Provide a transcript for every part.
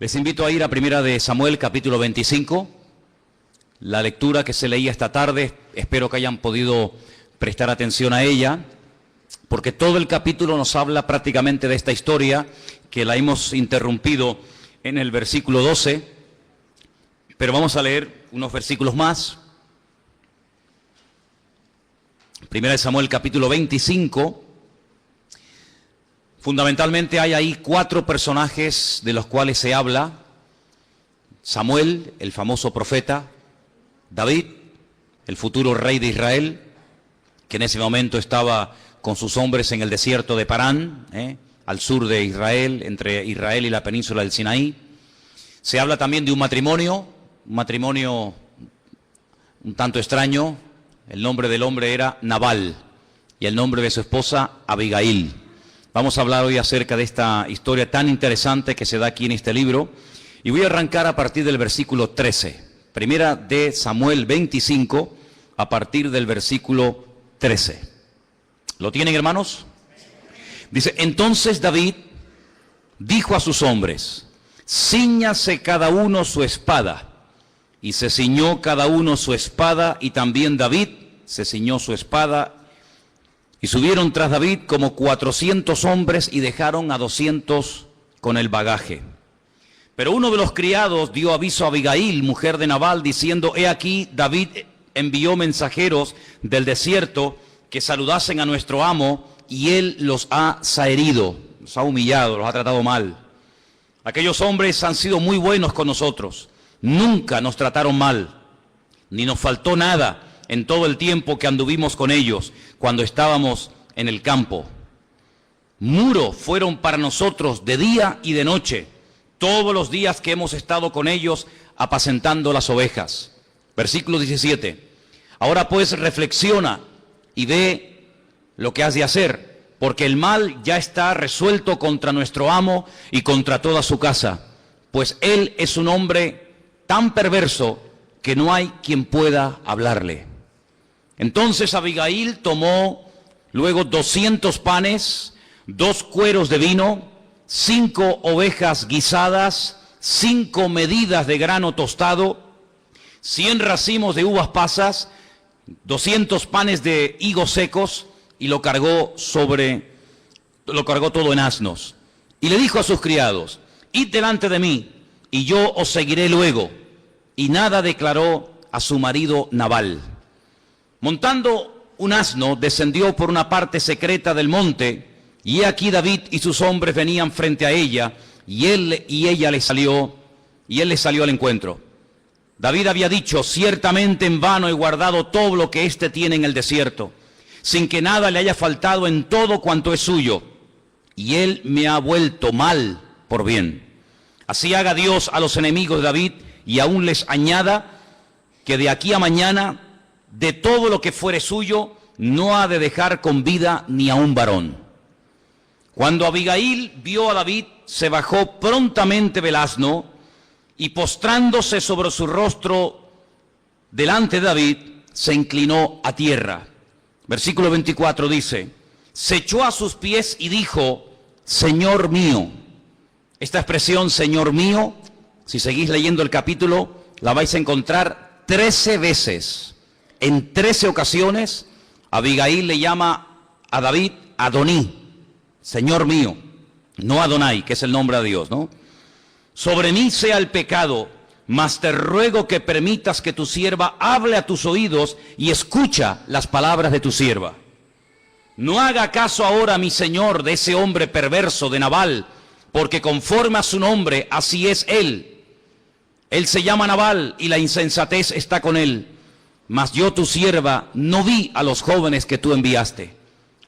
Les invito a ir a Primera de Samuel, capítulo 25. La lectura que se leía esta tarde, espero que hayan podido prestar atención a ella, porque todo el capítulo nos habla prácticamente de esta historia, que la hemos interrumpido en el versículo 12, pero vamos a leer unos versículos más. Primera de Samuel, capítulo 25. Fundamentalmente hay ahí 4 personajes de los cuales se habla: Samuel, el famoso profeta; David, el futuro rey de Israel, que en ese momento estaba con sus hombres en el desierto de Parán, al sur de Israel, entre Israel y la península del Sinaí. Se habla también de un matrimonio un tanto extraño. El nombre del hombre era Nabal y el nombre de su esposa Abigail. Vamos a hablar hoy acerca de esta historia tan interesante que se da aquí en este libro, y voy a arrancar a partir del versículo 13. Primera de Samuel 25, a partir del versículo 13. ¿Lo tienen, hermanos? Dice: entonces David dijo a sus hombres: cíñase cada uno su espada. Y se ciñó cada uno su espada, y también David se ciñó su espada. Y subieron tras David como 400 hombres y dejaron a 200 con el bagaje. Pero uno de los criados dio aviso a Abigail, mujer de Nabal, diciendo: he aquí, David envió mensajeros del desierto que saludasen a nuestro amo, y él los ha zaherido, los ha humillado, los ha tratado mal. Aquellos hombres han sido muy buenos con nosotros, nunca nos trataron mal, ni nos faltó nada en todo el tiempo que anduvimos con ellos cuando estábamos en el campo. Muro fueron para nosotros de día y de noche, todos los días que hemos estado con ellos apacentando las ovejas. Versículo 17. Ahora pues reflexiona y ve lo que has de hacer, porque el mal ya está resuelto contra nuestro amo y contra toda su casa, pues él es un hombre tan perverso que no hay quien pueda hablarle. Entonces Abigail tomó luego 200 panes, 2 cueros de vino, 5 ovejas guisadas, 5 medidas de grano tostado, 100 racimos de uvas pasas, 200 panes de higos secos, y lo cargó todo en asnos. Y le dijo a sus criados: id delante de mí, y yo os seguiré luego. Y nada declaró a su marido Nabal. Montando un asno, descendió por una parte secreta del monte, y he aquí David y sus hombres venían frente a ella, y él le salió al encuentro. David había dicho: ciertamente en vano he guardado todo lo que éste tiene en el desierto, sin que nada le haya faltado en todo cuanto es suyo, y él me ha vuelto mal por bien. Así haga Dios a los enemigos de David, y aún les añada que de aquí a mañana, de todo lo que fuere suyo, no ha de dejar con vida ni a un varón. Cuando Abigail vio a David, se bajó prontamente del asno, y postrándose sobre su rostro delante de David, se inclinó a tierra. Versículo 24 dice: se echó a sus pies y dijo: Señor mío. Esta expresión, Señor mío, si seguís leyendo el capítulo, la vais a encontrar 13 veces. En 13 ocasiones, Abigail le llama a David Adoní, Señor mío, no Adonai, que es el nombre de Dios, ¿no? Sobre mí sea el pecado, mas te ruego que permitas que tu sierva hable a tus oídos y escucha las palabras de tu sierva. No haga caso ahora, mi señor, de ese hombre perverso de Nabal, porque conforme a su nombre, así es él. Él se llama Nabal y la insensatez está con él. Mas yo, tu sierva, no vi a los jóvenes que tú enviaste.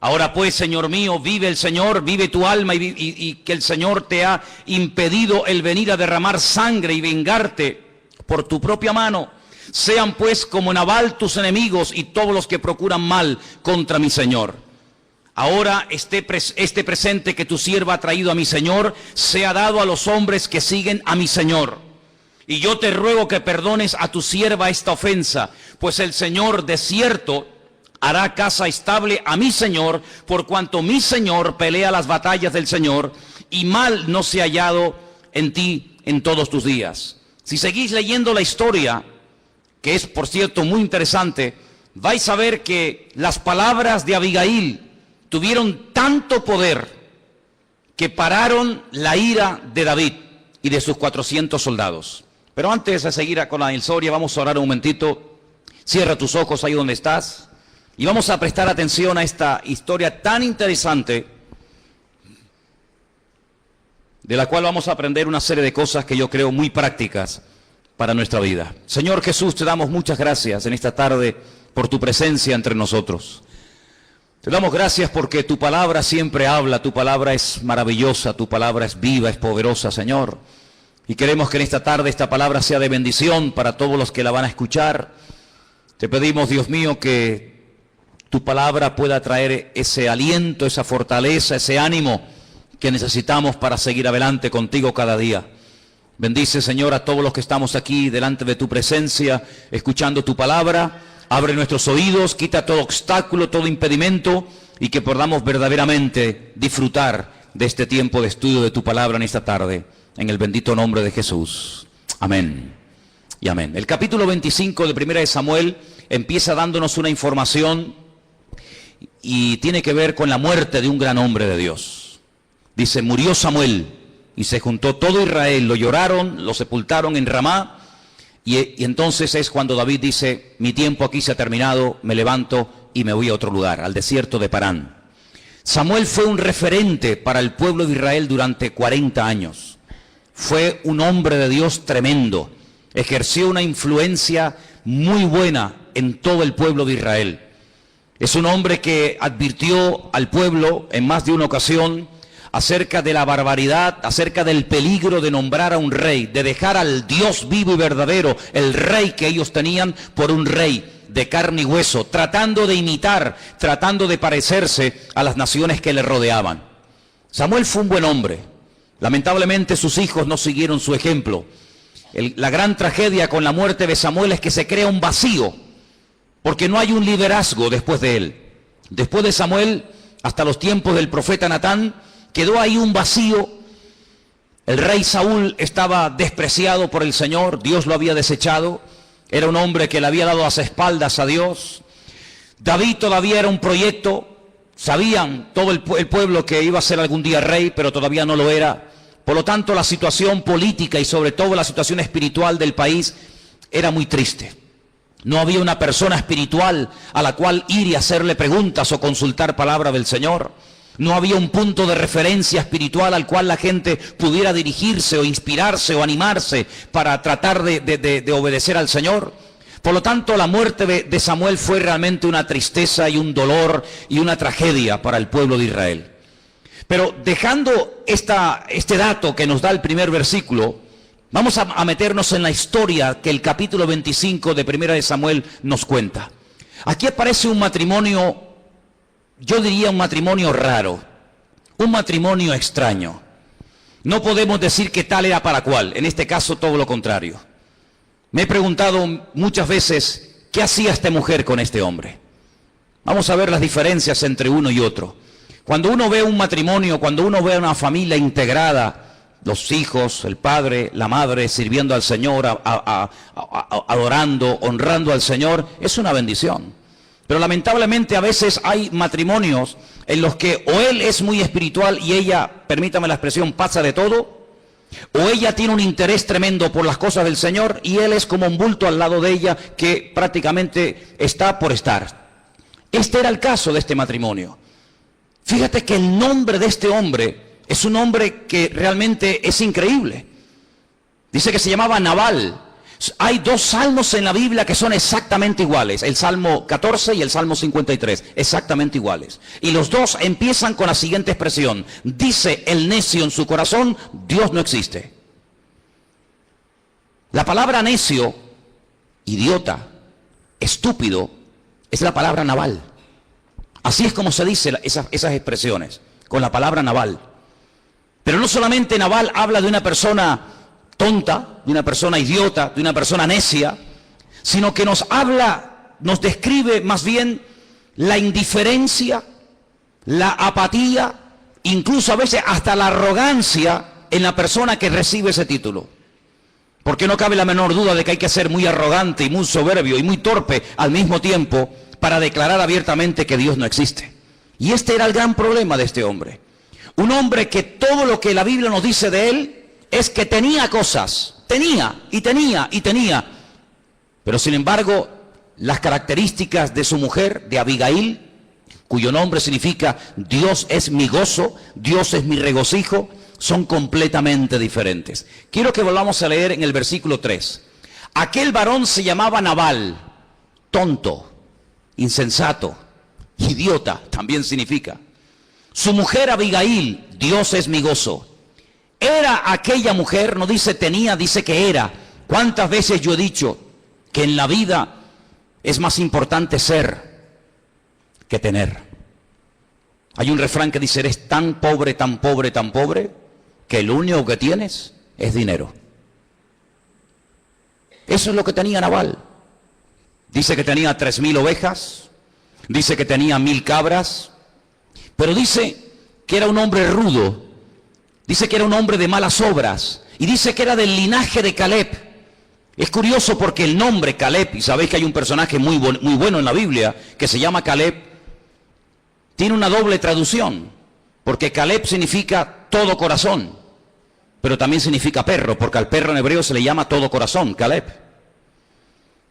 Ahora pues, Señor mío, vive el Señor, vive tu alma, y que el Señor te ha impedido el venir a derramar sangre y vengarte por tu propia mano. Sean pues como Nabal tus enemigos y todos los que procuran mal contra mi Señor. Ahora este presente que tu sierva ha traído a mi Señor sea dado a los hombres que siguen a mi Señor. Y yo te ruego que perdones a tu sierva esta ofensa, pues el Señor de cierto hará casa estable a mi Señor, por cuanto mi Señor pelea las batallas del Señor, y mal no se ha hallado en ti en todos tus días. Si seguís leyendo la historia, que es por cierto muy interesante, vais a ver que las palabras de Abigail tuvieron tanto poder que pararon la ira de David y de sus 400 soldados. Pero antes de seguir con la historia, vamos a orar un momentito. Cierra tus ojos ahí donde estás y vamos a prestar atención a esta historia tan interesante, de la cual vamos a aprender una serie de cosas que yo creo muy prácticas para nuestra vida. Señor Jesús, te damos muchas gracias en esta tarde por tu presencia entre nosotros. Te damos gracias porque tu palabra siempre habla, tu palabra es maravillosa, tu palabra es viva, es poderosa, Señor. Y queremos que en esta tarde esta palabra sea de bendición para todos los que la van a escuchar. Te pedimos, Dios mío, que tu palabra pueda traer ese aliento, esa fortaleza, ese ánimo que necesitamos para seguir adelante contigo cada día. Bendice, Señor, a todos los que estamos aquí delante de tu presencia, escuchando tu palabra. Abre nuestros oídos, quita todo obstáculo, todo impedimento, y que podamos verdaderamente disfrutar de este tiempo de estudio de tu palabra en esta tarde. En el bendito nombre de Jesús. Amén y amén. El capítulo 25 de Primera de Samuel empieza dándonos una información y tiene que ver con la muerte de un gran hombre de Dios. Dice, murió Samuel y se juntó todo Israel, lo lloraron, lo sepultaron en Ramá, y entonces es cuando David dice, mi tiempo aquí se ha terminado, me levanto y me voy a otro lugar, al desierto de Parán. Samuel fue un referente para el pueblo de Israel durante 40 años. Fue un hombre de Dios tremendo, ejerció una influencia muy buena en todo el pueblo de Israel. Es un hombre que advirtió al pueblo en más de una ocasión acerca de la barbaridad, acerca del peligro de nombrar a un rey, de dejar al Dios vivo y verdadero, el rey que ellos tenían, por un rey de carne y hueso, tratando de imitar, tratando de parecerse a las naciones que le rodeaban. Samuel fue un buen hombre. Lamentablemente sus hijos no siguieron su ejemplo. La gran tragedia con la muerte de Samuel es que se crea un vacío, porque no hay un liderazgo después de él. Después de Samuel, hasta los tiempos del profeta Natán, quedó ahí un vacío. El rey Saúl estaba despreciado por el Señor, Dios lo había desechado, era un hombre que le había dado las espaldas a Dios. David todavía era un proyecto, sabían todo el pueblo que iba a ser algún día rey, pero todavía no lo era. Por lo tanto, la situación política y sobre todo la situación espiritual del país era muy triste. No había una persona espiritual a la cual ir y hacerle preguntas o consultar palabra del Señor. No había un punto de referencia espiritual al cual la gente pudiera dirigirse o inspirarse o animarse para tratar de obedecer al Señor. Por lo tanto, la muerte de Samuel fue realmente una tristeza y un dolor y una tragedia para el pueblo de Israel. Pero dejando este dato que nos da el primer versículo, vamos a meternos en la historia que el capítulo 25 de Primera de Samuel nos cuenta. Aquí aparece un matrimonio, yo diría un matrimonio raro, un matrimonio extraño. No podemos decir que tal era para cual, en este caso todo lo contrario. Me he preguntado muchas veces, ¿qué hacía esta mujer con este hombre? Vamos a ver las diferencias entre uno y otro. Cuando uno ve un matrimonio, cuando uno ve una familia integrada, los hijos, el padre, la madre, sirviendo al Señor, adorando, honrando al Señor, es una bendición. Pero lamentablemente a veces hay matrimonios en los que o él es muy espiritual y ella, permítame la expresión, pasa de todo, o ella tiene un interés tremendo por las cosas del Señor y él es como un bulto al lado de ella que prácticamente está por estar. Este era el caso de este matrimonio. Fíjate que el nombre de este hombre es un nombre que realmente es increíble. Dice que se llamaba Nabal. Hay dos salmos en la Biblia que son exactamente iguales, el Salmo 14 y el Salmo 53, exactamente iguales. Y los dos empiezan con la siguiente expresión: dice el necio en su corazón, Dios no existe. La palabra necio, idiota, estúpido, es la palabra Nabal. Así es como se dice esas expresiones, con la palabra Nabal. Pero no solamente Nabal habla de una persona tonta, de una persona idiota, de una persona necia, sino que nos describe más bien la indiferencia, la apatía, incluso a veces hasta la arrogancia en la persona que recibe ese título. Porque no cabe la menor duda de que hay que ser muy arrogante y muy soberbio y muy torpe al mismo tiempo para declarar abiertamente que Dios no existe. Y este era el gran problema de este hombre. Un hombre que todo lo que la Biblia nos dice de él es que tenía cosas, tenía. Pero sin embargo, las características de su mujer, de Abigail, cuyo nombre significa Dios es mi gozo, Dios es mi regocijo, son completamente diferentes. Quiero que volvamos a leer en el versículo 3. Aquel varón se llamaba Nabal, tonto, insensato, idiota, también significa. Su mujer Abigail, Dios es mi gozo. Era aquella mujer, no dice tenía, dice que era. ¿Cuántas veces yo he dicho que en la vida es más importante ser que tener? Hay un refrán que dice, eres tan pobre, que lo único que tienes es dinero. Eso es lo que tenía Nabal. Dice que tenía 3,000 ovejas, dice que tenía 1,000 cabras, pero dice que era un hombre rudo, dice que era un hombre de malas obras, y dice que era del linaje de Caleb. Es curioso porque el nombre Caleb, y sabéis que hay un personaje muy bueno en la Biblia, que se llama Caleb, tiene una doble traducción, porque Caleb significa todo corazón, pero también significa perro, porque al perro en hebreo se le llama todo corazón, Caleb.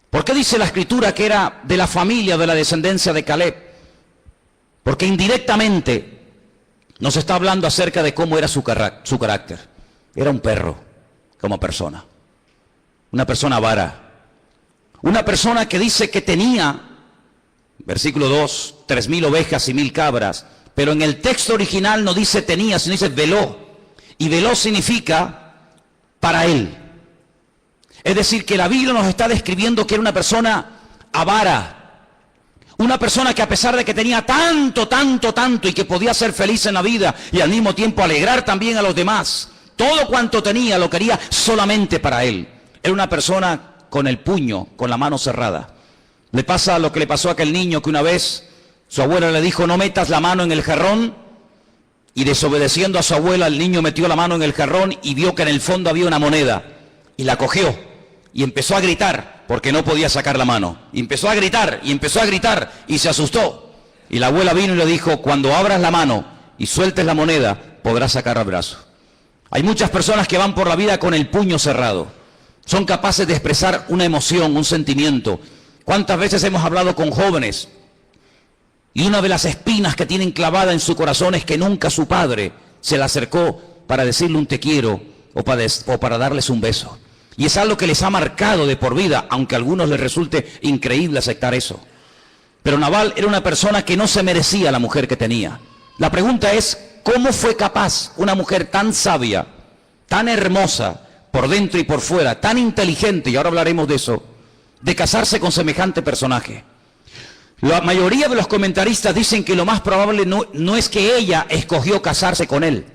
¿Por qué dice la Escritura que era de la familia, de la descendencia de Caleb? Porque indirectamente nos está hablando acerca de cómo era su carácter. Era un perro como persona, una persona avara, una persona que dice que tenía, versículo 2, 3,000 ovejas y 1,000 cabras, pero en el texto original no dice tenía, sino dice veló, y veló significa para él. Es decir, que la Biblia nos está describiendo que era una persona avara, una persona que a pesar de que tenía tanto, y que podía ser feliz en la vida y al mismo tiempo alegrar también a los demás, todo cuanto tenía lo quería solamente para él. Era una persona con el puño, con la mano cerrada. Le pasa lo que le pasó a aquel niño que una vez su abuela le dijo, no metas la mano en el jarrón, y desobedeciendo a su abuela, el niño metió la mano en el jarrón y vio que en el fondo había una moneda, y la cogió, y empezó a gritar, porque no podía sacar la mano. Y empezó a gritar, y se asustó. Y la abuela vino y le dijo, cuando abras la mano y sueltes la moneda, podrás sacar el brazo. Hay muchas personas que van por la vida con el puño cerrado. Son capaces de expresar una emoción, un sentimiento. ¿Cuántas veces hemos hablado con jóvenes? Y una de las espinas que tienen clavada en su corazón es que nunca su padre se le acercó para decirle un te quiero o para darles un beso. Y es algo que les ha marcado de por vida, aunque a algunos les resulte increíble aceptar eso. Pero Nabal era una persona que no se merecía la mujer que tenía. La pregunta es, ¿cómo fue capaz una mujer tan sabia, tan hermosa, por dentro y por fuera, tan inteligente, y ahora hablaremos de eso, de casarse con semejante personaje? La mayoría de los comentaristas dicen que lo más probable no es que ella escogió casarse con él.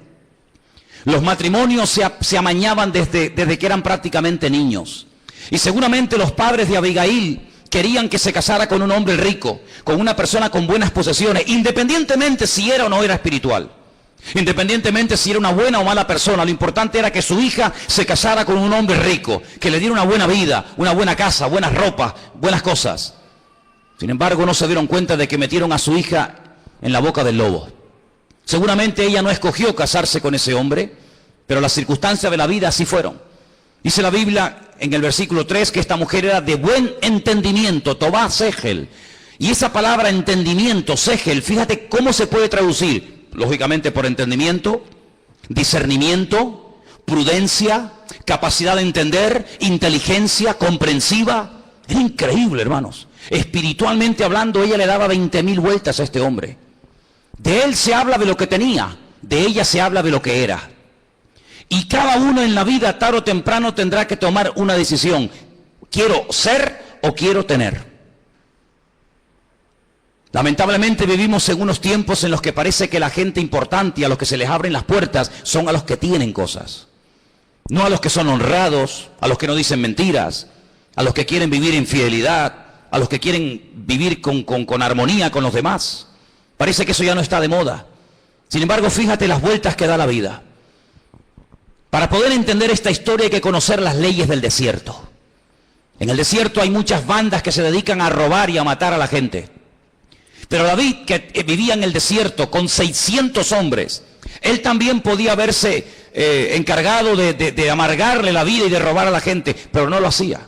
Los matrimonios se amañaban desde que eran prácticamente niños. Y seguramente los padres de Abigail querían que se casara con un hombre rico, con una persona con buenas posesiones, independientemente si era o no era espiritual. Independientemente si era una buena o mala persona, lo importante era que su hija se casara con un hombre rico, que le diera una buena vida, una buena casa, buenas ropas, buenas cosas. Sin embargo, no se dieron cuenta de que metieron a su hija en la boca del lobo. Seguramente ella no escogió casarse con ese hombre, pero las circunstancias de la vida así fueron. Dice la Biblia en el versículo 3 que esta mujer era de buen entendimiento, Tobá Segel. Y esa palabra entendimiento, Segel, fíjate cómo se puede traducir. Lógicamente por entendimiento, discernimiento, prudencia, capacidad de entender, inteligencia, comprensiva. Era increíble, hermanos. Espiritualmente hablando, ella le daba 20,000 vueltas a este hombre. De él se habla de lo que tenía, de ella se habla de lo que era. Y cada uno en la vida, tarde o temprano, tendrá que tomar una decisión. ¿Quiero ser o quiero tener? Lamentablemente vivimos en unos tiempos en los que parece que la gente importante y a los que se les abren las puertas son a los que tienen cosas. No a los que son honrados, a los que no dicen mentiras, a los que quieren vivir en fidelidad, a los que quieren vivir con armonía con los demás. Parece que eso ya no está de moda. Sin embargo, fíjate las vueltas que da la vida. Para poder entender esta historia hay que conocer las leyes del desierto. En el desierto hay muchas bandas que se dedican a robar y a matar a la gente. Pero David, que vivía en el desierto con 600 hombres, él también podía haberse encargado de amargarle la vida y de robar a la gente, pero no lo hacía.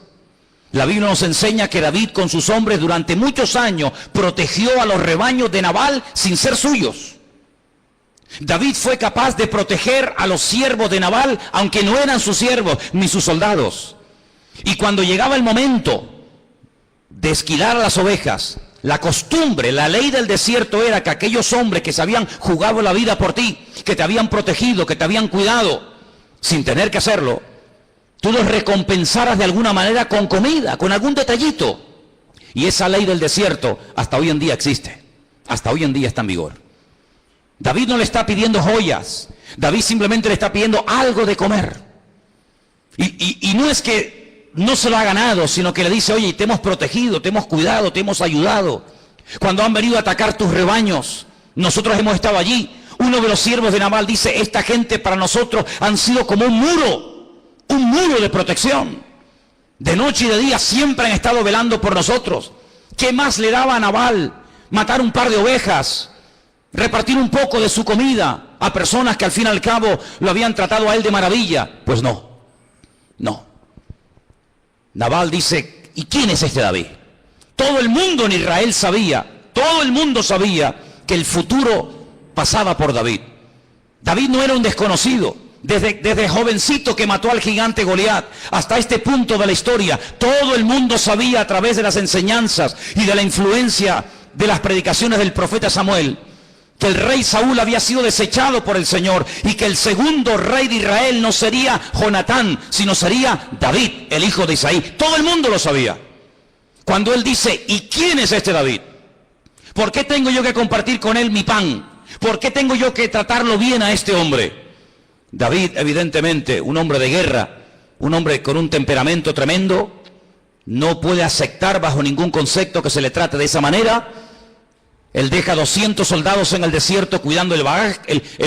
La Biblia nos enseña que David con sus hombres durante muchos años protegió a los rebaños de Nabal sin ser suyos. David fue capaz de proteger a los siervos de Nabal, aunque no eran sus siervos ni sus soldados. Y cuando llegaba el momento de esquilar a las ovejas, la costumbre, la ley del desierto era que aquellos hombres que se habían jugado la vida por ti, que te habían protegido, que te habían cuidado, sin tener que hacerlo, tú los recompensaras de alguna manera con comida, con algún detallito. Y esa ley del desierto hasta hoy en día existe, hasta hoy en día está en vigor. David no le está pidiendo joyas, David simplemente le está pidiendo algo de comer. Y no es que no se lo ha ganado, sino que le dice, oye, te hemos protegido, te hemos cuidado, te hemos ayudado. Cuando han venido a atacar tus rebaños, nosotros hemos estado allí. Uno de los siervos de Nabal dice, esta gente para nosotros han sido como un muro de protección. De noche y de día siempre han estado velando por nosotros. ¿Qué más le daba a Nabal? Matar un par de ovejas, repartir un poco de su comida a personas que al fin y al cabo lo habían tratado a él de maravilla. Pues no. Nabal dice, ¿y quién es este David? Todo el mundo en Israel sabía, todo el mundo sabía que el futuro pasaba por David. David no era un desconocido. Desde jovencito que mató al gigante Goliat hasta este punto de la historia, todo el mundo sabía a través de las enseñanzas y de la influencia de las predicaciones del profeta Samuel que el rey Saúl había sido desechado por el Señor y que el segundo rey de Israel no sería Jonatán, sino sería David, el hijo de Isaí. Todo el mundo lo sabía. Cuando él dice, ¿y quién es este David? ¿Por qué tengo yo que compartir con él mi pan? ¿Por qué tengo yo que tratarlo bien a este hombre? David, evidentemente, un hombre de guerra, un hombre con un temperamento tremendo, no puede aceptar bajo ningún concepto que se le trate de esa manera. Él deja 200 soldados en el desierto cuidando el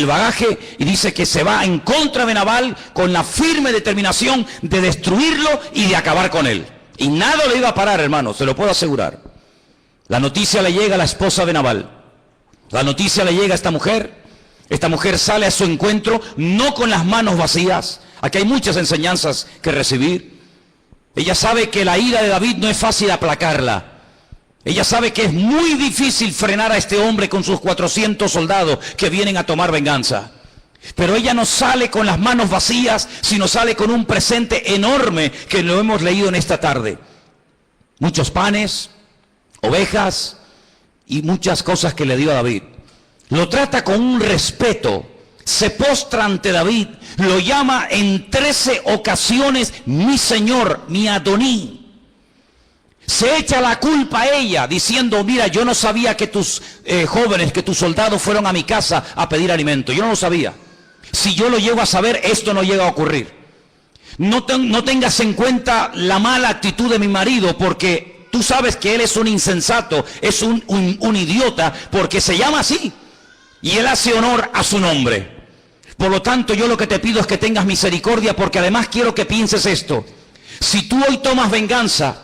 bagaje y dice que se va en contra de Nabal con la firme determinación de destruirlo y de acabar con él. Y nada le iba a parar, hermano, se lo puedo asegurar. La noticia le llega a la esposa de Nabal. La noticia le llega a esta mujer. Esta mujer sale a su encuentro no con las manos vacías. Aquí hay muchas enseñanzas que recibir. Ella sabe que la ira de David no es fácil aplacarla. Ella sabe que es muy difícil frenar a este hombre con sus 400 soldados que vienen a tomar venganza. Pero ella no sale con las manos vacías, sino sale con un presente enorme que lo hemos leído en esta tarde. Muchos panes, ovejas y muchas cosas que le dio a David. Lo trata con un respeto, se postra ante David, lo llama en 13 ocasiones mi señor, mi Adoní. Se echa la culpa a ella diciendo, mira, yo no sabía que tus jóvenes, que tus soldados fueron a mi casa a pedir alimento, yo no lo sabía. Si yo lo llego a saber, esto no llega a ocurrir. No tengas en cuenta la mala actitud de mi marido, porque tú sabes que él es un insensato, es un idiota, porque se llama así. Y él hace honor a su nombre. Por lo tanto, yo lo que te pido es que tengas misericordia, porque además quiero que pienses esto. Si tú hoy tomas venganza,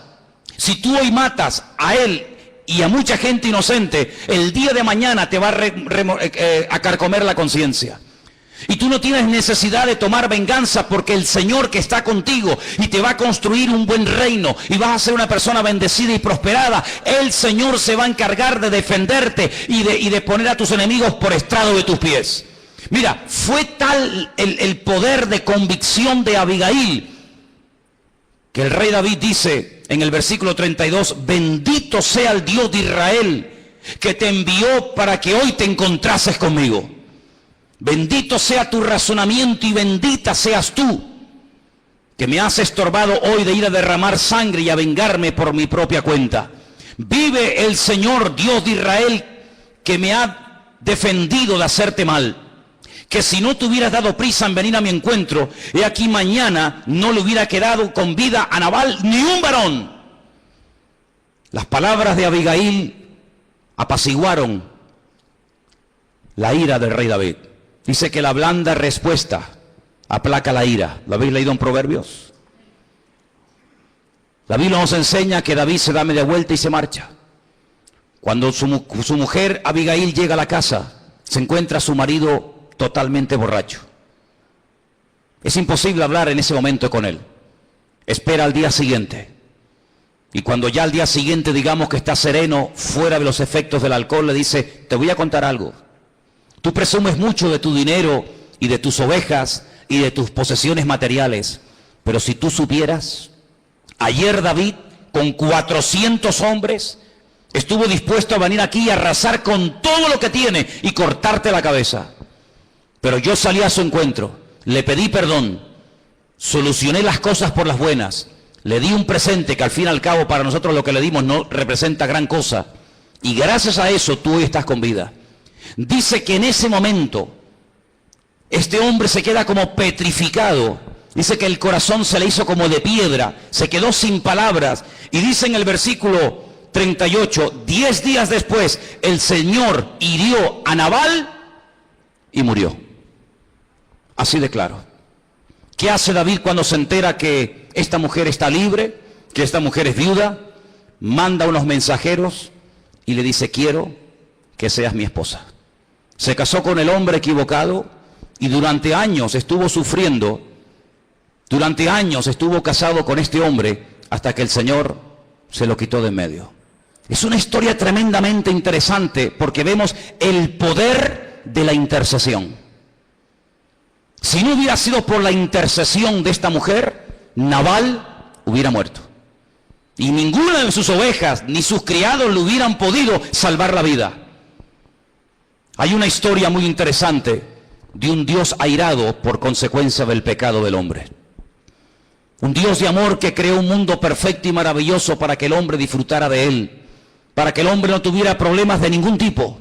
si tú hoy matas a él y a mucha gente inocente, el día de mañana te va a carcomer la conciencia. Y tú no tienes necesidad de tomar venganza, porque el Señor que está contigo y te va a construir un buen reino y vas a ser una persona bendecida y prosperada, el Señor se va a encargar de defenderte y de poner a tus enemigos por estrado de tus pies. Mira, fue tal el poder de convicción de Abigail que el rey David dice en el versículo 32, bendito sea el Dios de Israel que te envió para que hoy te encontrases conmigo. Bendito sea tu razonamiento y bendita seas tú, que me has estorbado hoy de ir a derramar sangre y a vengarme por mi propia cuenta. Vive el Señor Dios de Israel, que me ha defendido de hacerte mal. Que si no te hubieras dado prisa en venir a mi encuentro, he aquí mañana no le hubiera quedado con vida a Nabal ni un varón. Las palabras de Abigail apaciguaron la ira del rey David. Dice que la blanda respuesta aplaca la ira. ¿Lo habéis leído en Proverbios? La Biblia nos enseña que David se da media vuelta y se marcha. Cuando su mujer Abigail llega a la casa, se encuentra a su marido totalmente borracho. Es imposible hablar en ese momento con él. Espera al día siguiente. Y cuando ya al día siguiente digamos que está sereno, fuera de los efectos del alcohol, le dice, te voy a contar algo. Tú presumes mucho de tu dinero y de tus ovejas y de tus posesiones materiales. Pero si tú supieras, ayer David, con 400 hombres, estuvo dispuesto a venir aquí y arrasar con todo lo que tiene y cortarte la cabeza. Pero yo salí a su encuentro, le pedí perdón, solucioné las cosas por las buenas, le di un presente que al fin y al cabo para nosotros lo que le dimos no representa gran cosa. Y gracias a eso tú hoy estás con vida. Dice que en ese momento este hombre se queda como petrificado. Dice que el corazón se le hizo como de piedra, se quedó sin palabras. Y dice en el versículo 38, 10 días después, el Señor hirió a Nabal y murió. Así de claro. ¿Qué hace David cuando se entera que esta mujer está libre, que esta mujer es viuda? Manda unos mensajeros y le dice, quiero que seas mi esposa. Se casó con el hombre equivocado y durante años estuvo sufriendo, durante años estuvo casado con este hombre hasta que el Señor se lo quitó de en medio. Es una historia tremendamente interesante porque vemos el poder de la intercesión. Si no hubiera sido por la intercesión de esta mujer, Nabal hubiera muerto. Y ninguna de sus ovejas ni sus criados le hubieran podido salvar la vida. Hay una historia muy interesante de un Dios airado por consecuencia del pecado del hombre. Un Dios de amor que creó un mundo perfecto y maravilloso para que el hombre disfrutara de él, para que el hombre no tuviera problemas de ningún tipo.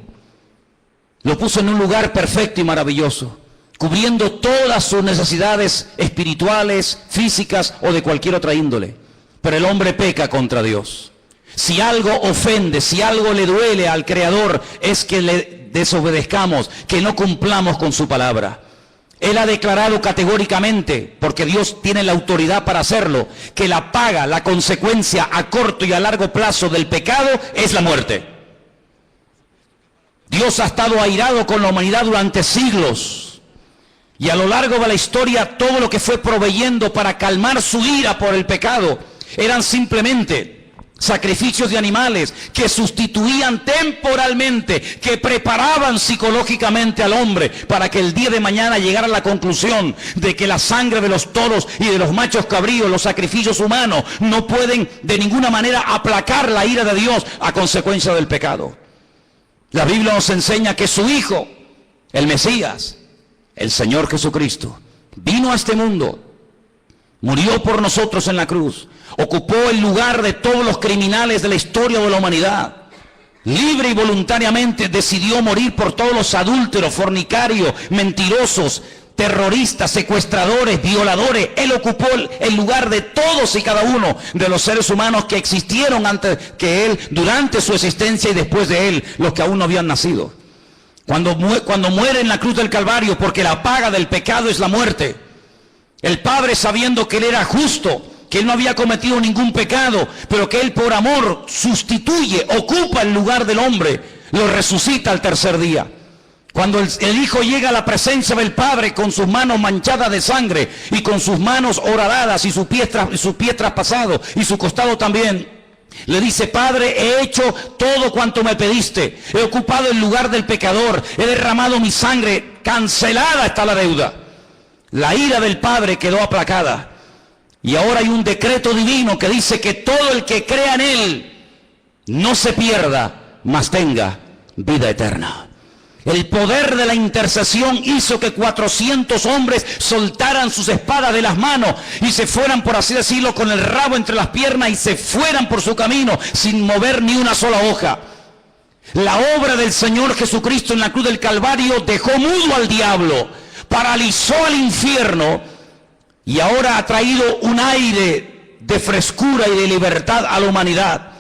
Lo puso en un lugar perfecto y maravilloso, cubriendo todas sus necesidades espirituales, físicas o de cualquier otra índole. Pero el hombre peca contra Dios. Si algo ofende, si algo le duele al Creador, es que le desobedezcamos, que no cumplamos con su palabra. Él ha declarado categóricamente, porque Dios tiene la autoridad para hacerlo, que la paga, la consecuencia a corto y a largo plazo del pecado es la muerte. Dios ha estado airado con la humanidad durante siglos. Y a lo largo de la historia, todo lo que fue proveyendo para calmar su ira por el pecado eran simplemente sacrificios de animales que sustituían temporalmente, que preparaban psicológicamente al hombre para que el día de mañana llegara a la conclusión de que la sangre de los toros y de los machos cabríos, los sacrificios humanos, no pueden de ninguna manera aplacar la ira de Dios a consecuencia del pecado. La Biblia nos enseña que su Hijo, el Mesías, el Señor Jesucristo, vino a este mundo, murió por nosotros en la cruz, ocupó el lugar de todos los criminales de la historia de la humanidad, libre y voluntariamente decidió morir por todos los adúlteros, fornicarios, mentirosos, terroristas, secuestradores, violadores. Él ocupó el lugar de todos y cada uno de los seres humanos que existieron antes que Él, durante su existencia y después de Él, los que aún no habían nacido. Cuando muere en la cruz del Calvario, porque la paga del pecado es la muerte, el Padre, sabiendo que Él era justo, que Él no había cometido ningún pecado, pero que Él por amor sustituye, ocupa el lugar del hombre, lo resucita al tercer día. Cuando el Hijo llega a la presencia del Padre con sus manos manchadas de sangre y con sus manos horadadas y sus pies traspasados y su costado también, le dice, Padre, he hecho todo cuanto me pediste, he ocupado el lugar del pecador, he derramado mi sangre, cancelada está la deuda. La ira del Padre quedó aplacada y ahora hay un decreto divino que dice que todo el que crea en Él no se pierda, mas tenga vida eterna. El poder de la intercesión hizo que 400 hombres soltaran sus espadas de las manos y se fueran, por así decirlo, con el rabo entre las piernas y se fueran por su camino sin mover ni una sola hoja. La obra del Señor Jesucristo en la cruz del Calvario dejó mudo al diablo, paralizó al infierno y ahora ha traído un aire de frescura y de libertad a la humanidad.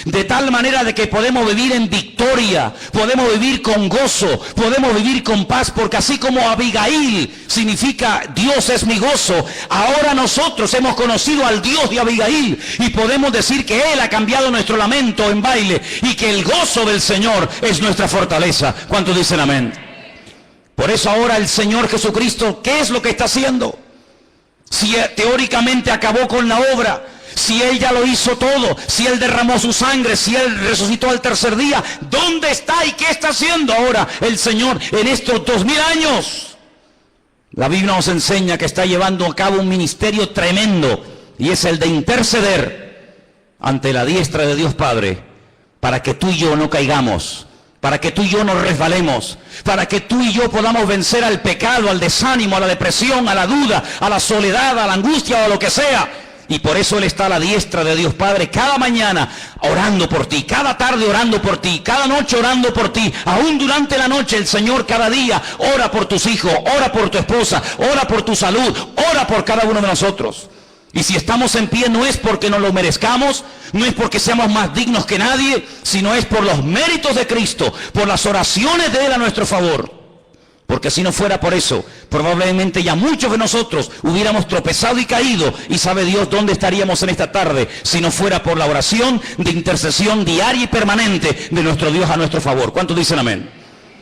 De tal manera de que podemos vivir en victoria, podemos vivir con gozo, podemos vivir con paz, porque así como Abigail significa Dios es mi gozo, ahora nosotros hemos conocido al Dios de Abigail y podemos decir que Él ha cambiado nuestro lamento en baile y que el gozo del Señor es nuestra fortaleza. ¿Cuántos dicen amén? Por eso ahora el Señor Jesucristo, ¿qué es lo que está haciendo? Si teóricamente acabó con la obra, si Él ya lo hizo todo, si Él derramó su sangre, si Él resucitó al tercer día, ¿dónde está y qué está haciendo ahora el Señor en estos 2000 años? La Biblia nos enseña que está llevando a cabo un ministerio tremendo, y es el de interceder ante la diestra de Dios Padre, para que tú y yo no caigamos, para que tú y yo no resbalemos, para que tú y yo podamos vencer al pecado, al desánimo, a la depresión, a la duda, a la soledad, a la angustia o a lo que sea. Y por eso Él está a la diestra de Dios Padre cada mañana orando por ti, cada tarde orando por ti, cada noche orando por ti. Aún durante la noche el Señor cada día ora por tus hijos, ora por tu esposa, ora por tu salud, ora por cada uno de nosotros. Y si estamos en pie no es porque nos lo merezcamos, no es porque seamos más dignos que nadie, sino es por los méritos de Cristo, por las oraciones de Él a nuestro favor. Porque si no fuera por eso, probablemente ya muchos de nosotros hubiéramos tropezado y caído, y sabe Dios dónde estaríamos en esta tarde, si no fuera por la oración de intercesión diaria y permanente de nuestro Dios a nuestro favor. ¿Cuántos dicen amén?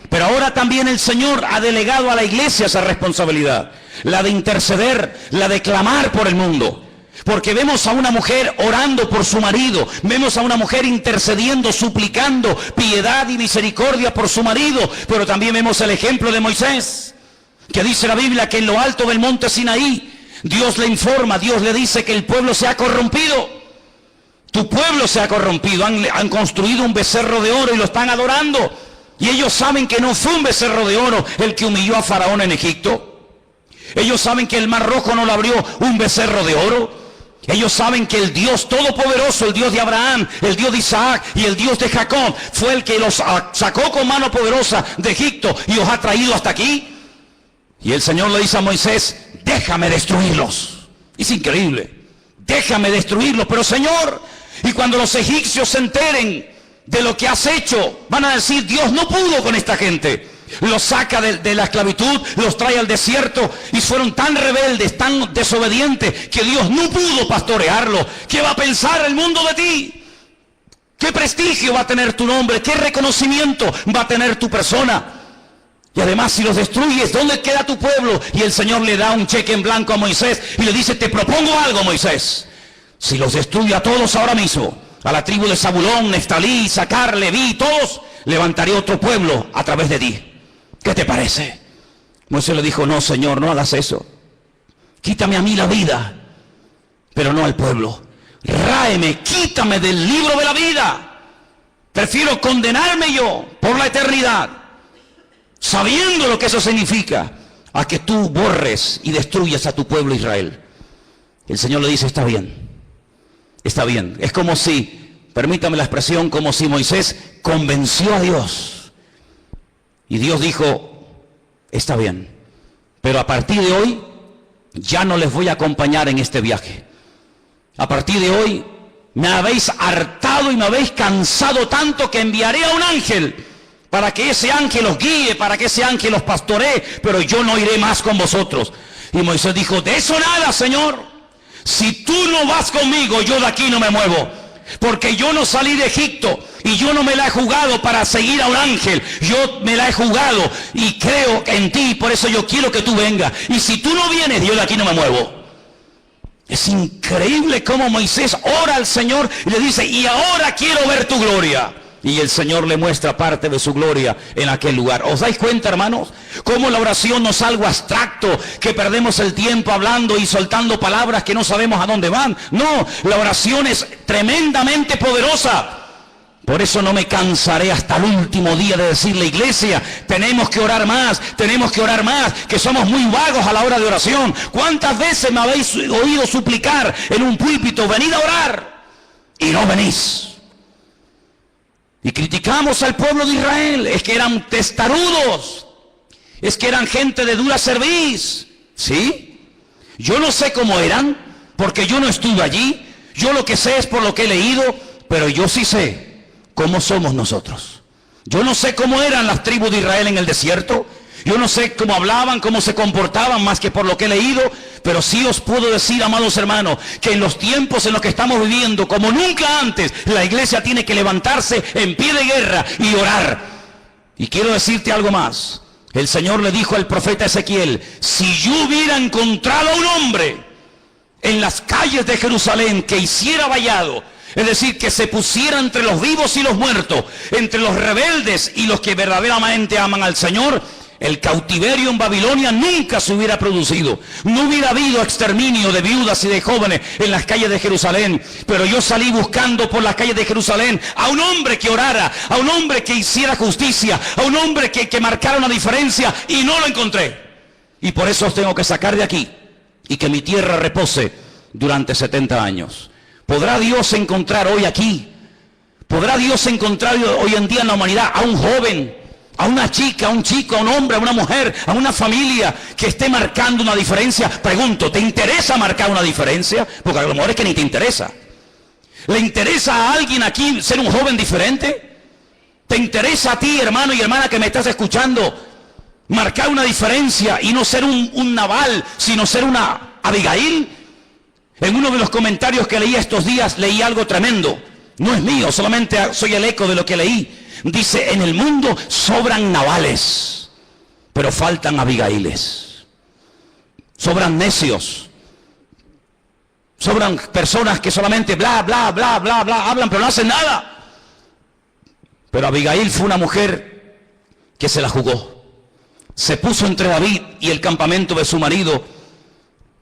Pero ahora también el Señor ha delegado a la iglesia esa responsabilidad, la de interceder, la de clamar por el mundo. Porque vemos a una mujer orando por su marido, vemos a una mujer intercediendo, suplicando piedad y misericordia por su marido, pero también vemos el ejemplo de Moisés, que dice la Biblia que en lo alto del monte Sinaí, Dios le informa, Dios le dice que el pueblo se ha corrompido. Tu pueblo se ha corrompido, han construido un becerro de oro y lo están adorando. Y ellos saben que no fue un becerro de oro el que humilló a Faraón en Egipto. Ellos saben que el mar rojo no lo abrió un becerro de oro. Ellos saben que el Dios todopoderoso, el Dios de Abraham, el Dios de Isaac y el Dios de Jacob fue el que los sacó con mano poderosa de Egipto y los ha traído hasta aquí. Y el Señor le dice a Moisés, déjame destruirlos. Es increíble, déjame destruirlos. Pero Señor, y cuando los egipcios se enteren de lo que has hecho, van a decir, Dios no pudo con esta gente. Los saca de la esclavitud, los trae al desierto y fueron tan rebeldes, tan desobedientes que Dios no pudo pastorearlos. ¿Qué va a pensar el mundo de ti? ¿Qué prestigio va a tener tu nombre? ¿Qué reconocimiento va a tener tu persona? Y además si los destruyes, ¿dónde queda tu pueblo? Y el Señor le da un cheque en blanco a Moisés y le dice, te propongo algo, Moisés. Si los destruye a todos ahora mismo, a la tribu de Zabulón, Neftalí, Sacar, Leví, todos, levantaré otro pueblo a través de ti. ¿Qué te parece? Moisés le dijo, no, Señor, no hagas eso. Quítame a mí la vida, pero no al pueblo. Ráeme, quítame del libro de la vida. Prefiero condenarme yo por la eternidad, sabiendo lo que eso significa, a que tú borres y destruyas a tu pueblo Israel. El Señor le dice, está bien, está bien. Es como si, permítame la expresión, como si Moisés convenció a Dios. Y Dios dijo, está bien, pero a partir de hoy ya no les voy a acompañar en este viaje. A partir de hoy me habéis hartado y me habéis cansado tanto que enviaré a un ángel para que ese ángel los guíe, para que ese ángel los pastoree, pero yo no iré más con vosotros. Y Moisés dijo, de eso nada, Señor. Si tú no vas conmigo, yo de aquí no me muevo. Porque yo no salí de Egipto y yo no me la he jugado para seguir a un ángel. Yo me la he jugado y creo en ti, por eso yo quiero que tú vengas. Y si tú no vienes, yo de aquí no me muevo. Es increíble cómo Moisés ora al Señor y le dice, y ahora quiero ver tu gloria. Y el Señor le muestra parte de su gloria en aquel lugar. ¿Os dais cuenta, hermanos? Cómo la oración no es algo abstracto, que perdemos el tiempo hablando y soltando palabras que no sabemos a dónde van. No, la oración es tremendamente poderosa. Por eso no me cansaré hasta el último día de decirle, iglesia, tenemos que orar más, que somos muy vagos a la hora de oración. ¿Cuántas veces me habéis oído suplicar en un púlpito, venid a orar? Y no venís. Y criticamos al pueblo de Israel, es que eran testarudos, es que eran gente de dura cerviz, ¿sí? Yo no sé cómo eran, porque yo no estuve allí, yo lo que sé es por lo que he leído, pero yo sí sé cómo somos nosotros. Yo no sé cómo eran las tribus de Israel en el desierto. Yo no sé cómo hablaban, cómo se comportaban, más que por lo que he leído, pero sí os puedo decir, amados hermanos, que en los tiempos en los que estamos viviendo, como nunca antes, la iglesia tiene que levantarse en pie de guerra y orar. Y quiero decirte algo más. El Señor le dijo al profeta Ezequiel: si yo hubiera encontrado a un hombre en las calles de Jerusalén que hiciera vallado, es decir, que se pusiera entre los vivos y los muertos, entre los rebeldes y los que verdaderamente aman al Señor, el cautiverio en Babilonia nunca se hubiera producido. No hubiera habido exterminio de viudas y de jóvenes en las calles de Jerusalén. Pero yo salí buscando por las calles de Jerusalén a un hombre que orara, a un hombre que hiciera justicia, a un hombre que marcara una diferencia, y no lo encontré. Y por eso os tengo que sacar de aquí y que mi tierra repose durante 70 años. ¿Podrá Dios encontrar hoy aquí? ¿Podrá Dios encontrar hoy en día en la humanidad a un joven, a una chica, a un chico, a un hombre, a una mujer, a una familia que esté marcando una diferencia? Pregunto, ¿te interesa marcar una diferencia? Porque a lo mejor es que ni te interesa. ¿Le interesa a alguien aquí ser un joven diferente? ¿Te interesa a ti, hermano y hermana que me estás escuchando, marcar una diferencia y no ser un Nabal, sino ser una Abigail? En uno de los comentarios que leí estos días, leí algo tremendo. No es mío, solamente soy el eco de lo que leí. Dice: en el mundo sobran Nabales, pero faltan Abigailes. Sobran necios. Sobran personas que solamente bla, bla, bla, bla, bla, hablan, pero no hacen nada. Pero Abigail fue una mujer que se la jugó. Se puso entre David y el campamento de su marido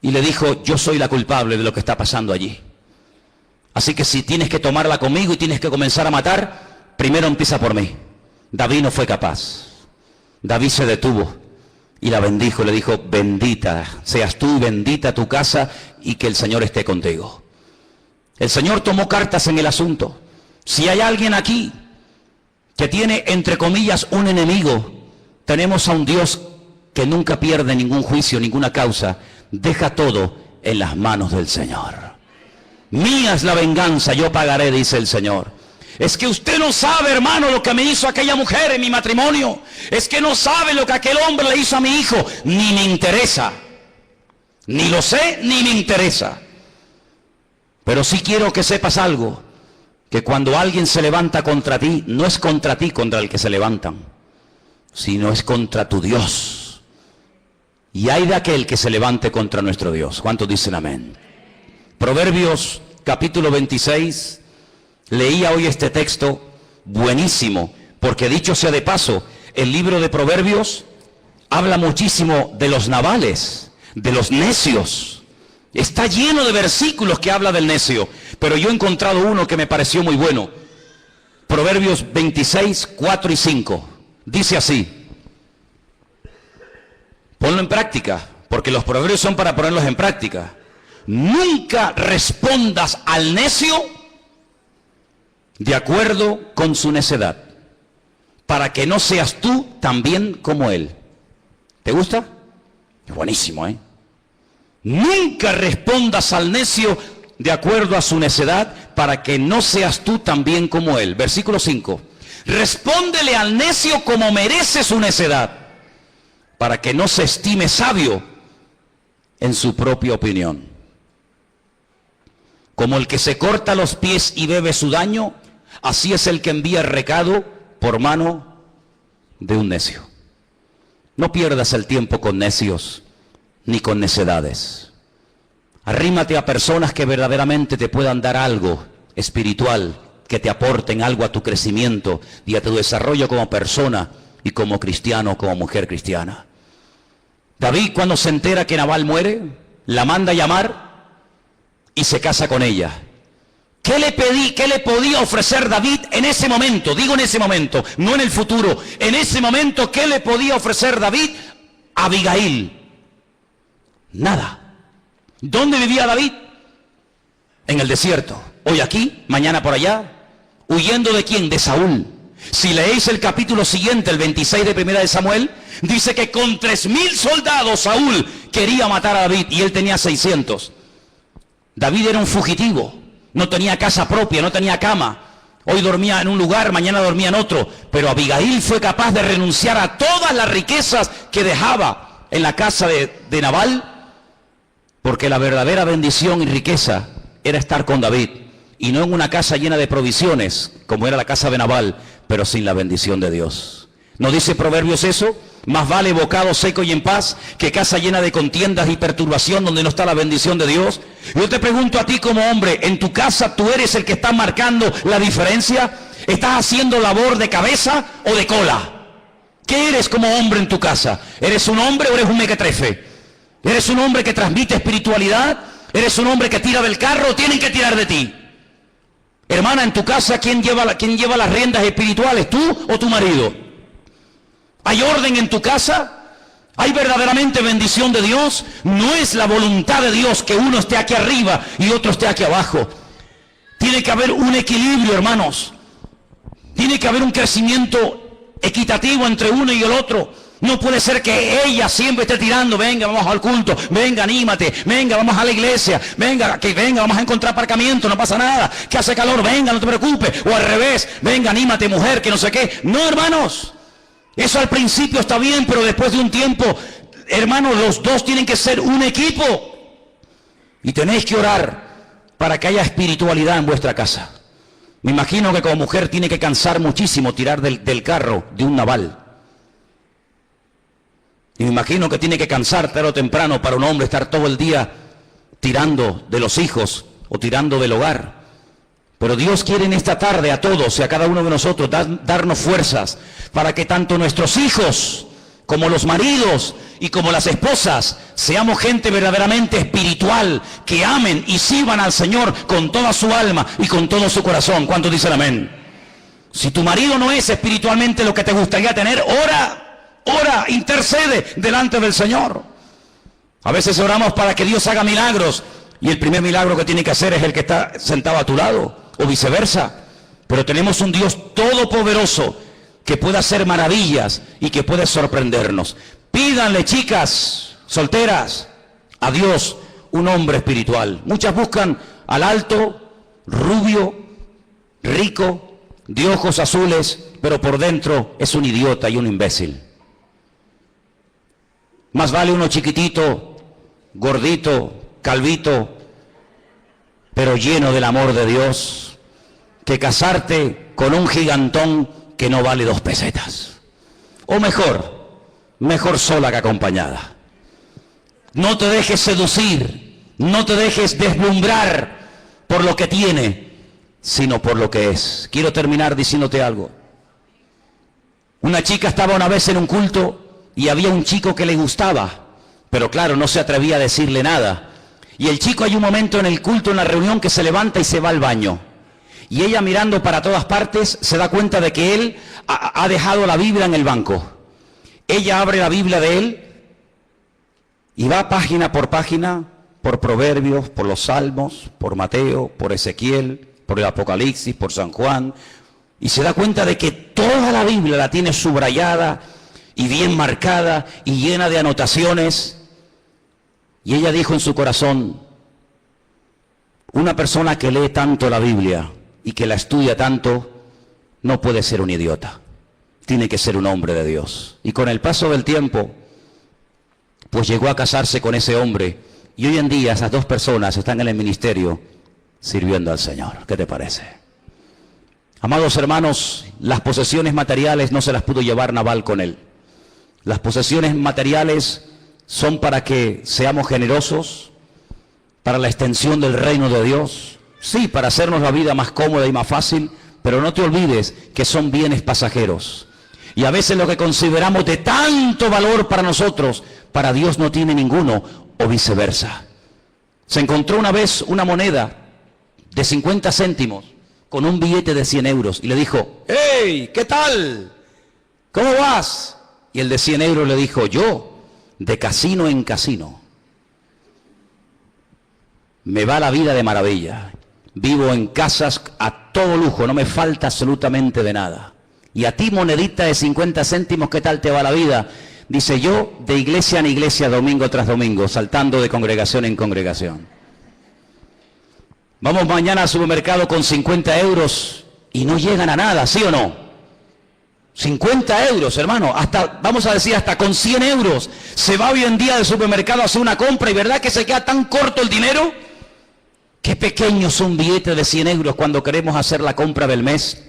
y le dijo: yo soy la culpable de lo que está pasando allí. Así que si tienes que tomarla conmigo y tienes que comenzar a matar, primero empieza por mí. David no fue capaz. David se detuvo y la bendijo. Le dijo: bendita seas tú, bendita tu casa, y que el Señor esté contigo. El Señor tomó cartas en el asunto. Si hay alguien aquí que tiene, entre comillas, un enemigo, tenemos a un Dios que nunca pierde ningún juicio, ninguna causa. Deja todo en las manos del Señor. Mía es la venganza, yo pagaré, dice el Señor. Es que usted no sabe, hermano, lo que me hizo aquella mujer en mi matrimonio. Es que no sabe lo que aquel hombre le hizo a mi hijo. Ni me interesa. Ni lo sé, ni me interesa. Pero sí quiero que sepas algo. Que cuando alguien se levanta contra ti, no es contra ti contra el que se levantan, sino es contra tu Dios. Y hay de aquel que se levante contra nuestro Dios. ¿Cuántos dicen amén? Proverbios capítulo 26. Leía hoy este texto buenísimo, porque dicho sea de paso, el libro de Proverbios habla muchísimo de los nabales, de los necios. Está lleno de versículos que habla del necio, pero yo he encontrado uno que me pareció muy bueno. Proverbios 26, 4 y 5. Dice así. Ponlo en práctica, porque los proverbios son para ponerlos en práctica. Nunca respondas al necio de acuerdo con su necedad, para que no seas tú también como él. ¿Te gusta? Es buenísimo, ¿eh? Nunca respondas al necio de acuerdo a su necedad, para que no seas tú también como él. Versículo 5. Respóndele al necio como merece su necedad, para que no se estime sabio en su propia opinión. Como el que se corta los pies y bebe su daño, así es el que envía recado por mano de un necio. No pierdas el tiempo con necios ni con necedades. Arrímate a personas que verdaderamente te puedan dar algo espiritual, que te aporten algo a tu crecimiento y a tu desarrollo como persona y como cristiano, como mujer cristiana. David, cuando se entera que Nabal muere, la manda a llamar y se casa con ella. ¿Qué le podía ofrecer David en ese momento? Digo en ese momento, no en el futuro. En ese momento, ¿qué le podía ofrecer David a Abigail? Nada. ¿Dónde vivía David? En el desierto. Hoy aquí, mañana por allá. ¿Huyendo de quién? De Saúl. Si leéis el capítulo siguiente, el 26 de Primera de Samuel, dice que con 3,000 soldados Saúl quería matar a David y él tenía 600. David era un fugitivo, no tenía casa propia, no tenía cama. Hoy dormía en un lugar, mañana dormía en otro. Pero Abigail fue capaz de renunciar a todas las riquezas que dejaba en la casa de Nabal, porque la verdadera bendición y riqueza era estar con David, y no en una casa llena de provisiones, como era la casa de Nabal, pero sin la bendición de Dios. ¿No dice Proverbios eso? Más vale bocado seco y en paz que casa llena de contiendas y perturbación donde no está la bendición de Dios. Yo te pregunto a ti como hombre, ¿en tu casa tú eres el que está marcando la diferencia? ¿Estás haciendo labor de cabeza o de cola? ¿Qué eres como hombre en tu casa? ¿Eres un hombre o eres un mequetrefe? ¿Eres un hombre que transmite espiritualidad? ¿Eres un hombre que tira del carro o tienen que tirar de ti? Hermana, en tu casa, ¿quién lleva las riendas espirituales, tú o tu marido? ¿Hay orden en tu casa? ¿Hay verdaderamente bendición de Dios? No es la voluntad de Dios que uno esté aquí arriba y otro esté aquí abajo. Tiene que haber un equilibrio, hermanos. Tiene que haber un crecimiento equitativo entre uno y el otro. No puede ser que ella siempre esté tirando, venga, vamos al culto, venga, anímate, venga, vamos a la iglesia, venga, vamos a encontrar aparcamiento, no pasa nada, que hace calor, venga, no te preocupes, o al revés, venga, anímate, mujer, que no sé qué. No, hermanos, eso al principio está bien, pero después de un tiempo, hermanos, los dos tienen que ser un equipo, y tenéis que orar para que haya espiritualidad en vuestra casa. Me imagino que como mujer tiene que cansar muchísimo tirar del carro de un Nabal. Y me imagino que tiene que cansar tarde o temprano para un hombre estar todo el día tirando de los hijos o tirando del hogar. Pero Dios quiere en esta tarde a todos y a cada uno de nosotros darnos fuerzas para que tanto nuestros hijos como los maridos y como las esposas seamos gente verdaderamente espiritual, que amen y sirvan al Señor con toda su alma y con todo su corazón. ¿Cuántos dicen amén? Si tu marido no es espiritualmente lo que te gustaría tener, ora, intercede delante del Señor. A veces oramos para que Dios haga milagros y el primer milagro que tiene que hacer es el que está sentado a tu lado, o viceversa. Pero tenemos un Dios todopoderoso que puede hacer maravillas y que puede sorprendernos. Pídanle, chicas solteras, a Dios un hombre espiritual. Muchas buscan al alto, rubio, rico, de ojos azules, pero por dentro es un idiota y un imbécil. Más vale uno chiquitito, gordito, calvito, pero lleno del amor de Dios, que casarte con un gigantón que no vale 2 pesetas. O mejor sola que acompañada. No te dejes seducir, no te dejes deslumbrar por lo que tiene, sino por lo que es. Quiero terminar diciéndote algo. Una chica estaba una vez en un culto y había un chico que le gustaba, pero claro, no se atrevía a decirle nada. Y el chico, hay un momento en el culto, en la reunión, que se levanta y se va al baño. Y ella, mirando para todas partes, se da cuenta de que él ha dejado la Biblia en el banco. Ella abre la Biblia de él y va página por página, por Proverbios, por los Salmos, por Mateo, por Ezequiel, por el Apocalipsis, por San Juan, y se da cuenta de que toda la Biblia la tiene subrayada y bien marcada y llena de anotaciones. Y ella dijo en su corazón: una persona que lee tanto la Biblia y que la estudia tanto no puede ser un idiota, tiene que ser un hombre de Dios. Y con el paso del tiempo, pues llegó a casarse con ese hombre, y hoy en día esas 2 personas están en el ministerio sirviendo al Señor. ¿Qué te parece? Amados hermanos, las posesiones materiales no se las pudo llevar Nabal con él. Las posesiones materiales son para que seamos generosos, para la extensión del reino de Dios, sí, para hacernos la vida más cómoda y más fácil, pero no te olvides que son bienes pasajeros. Y a veces lo que consideramos de tanto valor para nosotros, para Dios no tiene ninguno, o viceversa. Se encontró una vez una moneda de 50 céntimos con un billete de 100 euros y le dijo: ¡Hey! ¿Qué tal? ¿Cómo vas? Y el de 100 euros le dijo: yo, de casino en casino, me va la vida de maravilla. Vivo en casas a todo lujo, no me falta absolutamente de nada. Y a ti, monedita de 50 céntimos, ¿qué tal te va la vida? Dice: yo, de iglesia en iglesia, domingo tras domingo, saltando de congregación en congregación. Vamos mañana al supermercado con 50 euros y no llegan a nada, ¿sí o no? 50 euros, hermano, hasta, vamos a decir, hasta con 100 euros se va hoy en día del supermercado a hacer una compra y ¿verdad que se queda tan corto el dinero? Qué pequeños son billetes de 100 euros cuando queremos hacer la compra del mes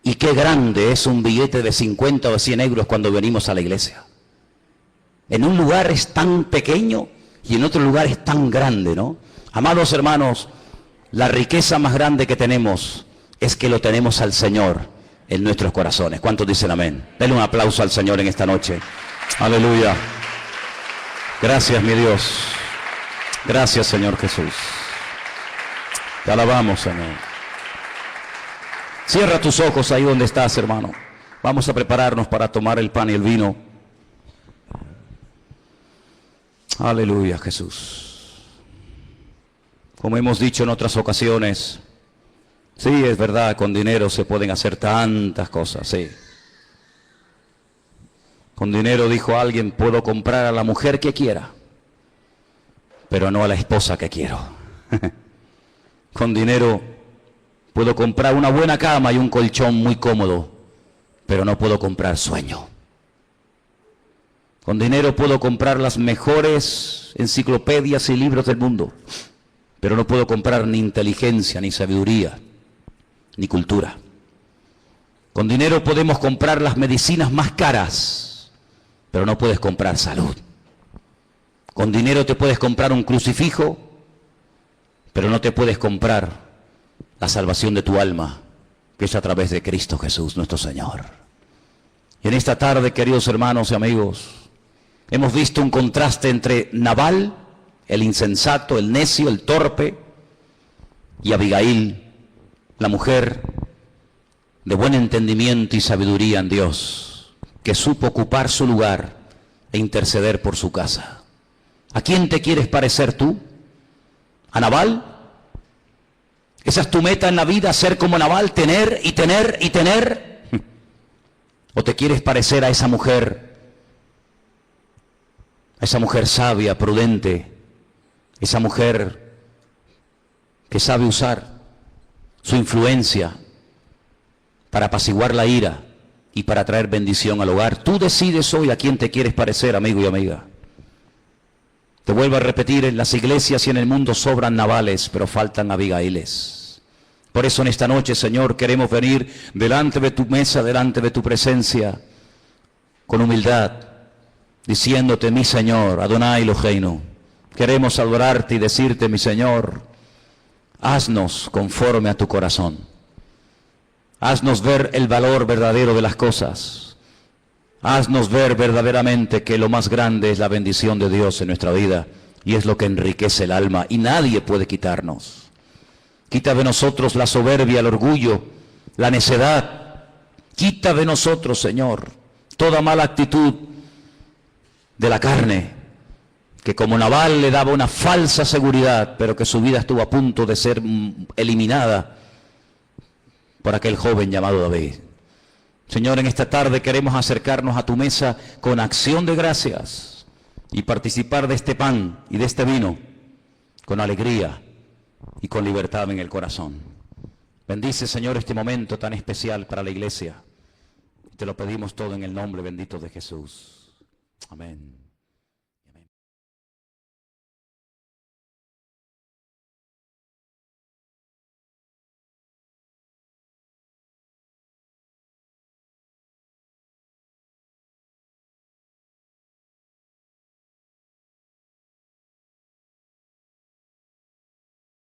y qué grande es un billete de 50 o de 100 euros cuando venimos a la iglesia. En un lugar es tan pequeño y en otro lugar es tan grande, ¿no? Amados hermanos, la riqueza más grande que tenemos es que lo tenemos al Señor en nuestros corazones. ¿Cuántos dicen amén? Denle un aplauso al Señor en esta noche. Aleluya. Gracias, mi Dios. Gracias, Señor Jesús. Te alabamos, Señor. Cierra tus ojos ahí donde estás, hermano. Vamos a prepararnos para tomar el pan y el vino. Aleluya, Jesús. Como hemos dicho en otras ocasiones, sí, es verdad, con dinero se pueden hacer tantas cosas, sí. Con dinero, dijo alguien, puedo comprar a la mujer que quiera, pero no a la esposa que quiero. Con dinero puedo comprar una buena cama y un colchón muy cómodo, pero no puedo comprar sueño. Con dinero puedo comprar las mejores enciclopedias y libros del mundo, pero no puedo comprar ni inteligencia, ni sabiduría, ni cultura. Con dinero podemos comprar las medicinas más caras, pero no puedes comprar salud. Con dinero te puedes comprar un crucifijo, pero no te puedes comprar la salvación de tu alma, que es a través de Cristo Jesús, nuestro Señor. Y en esta tarde, queridos hermanos y amigos, hemos visto un contraste entre Nabal, el insensato, el necio, el torpe, y Abigail, la mujer de buen entendimiento y sabiduría en Dios, que supo ocupar su lugar e interceder por su casa. ¿A quién te quieres parecer tú? ¿A Nabal? ¿Esa es tu meta en la vida, ser como Nabal, tener y tener y tener? ¿O te quieres parecer a esa mujer sabia, prudente, esa mujer que sabe usar su influencia para apaciguar la ira y para traer bendición al hogar? Tú decides hoy a quién te quieres parecer, amigo y amiga. Te vuelvo a repetir, en las iglesias y en el mundo sobran Nabales, pero faltan Abigailes. Por eso en esta noche, Señor, queremos venir delante de tu mesa, delante de tu presencia, con humildad, diciéndote, mi Señor, Adonai Eloheinu, queremos adorarte y decirte, mi Señor, haznos conforme a tu corazón. Haznos ver el valor verdadero de las cosas. Haznos ver verdaderamente que lo más grande es la bendición de Dios en nuestra vida y es lo que enriquece el alma y nadie puede quitarnos. Quita de nosotros la soberbia, el orgullo, la necedad. Quita de nosotros, Señor, toda mala actitud de la carne, que como Nabal le daba una falsa seguridad, pero que su vida estuvo a punto de ser eliminada por aquel joven llamado David. Señor, en esta tarde queremos acercarnos a tu mesa con acción de gracias y participar de este pan y de este vino con alegría y con libertad en el corazón. Bendice, Señor, este momento tan especial para la iglesia. Te lo pedimos todo en el nombre bendito de Jesús. Amén.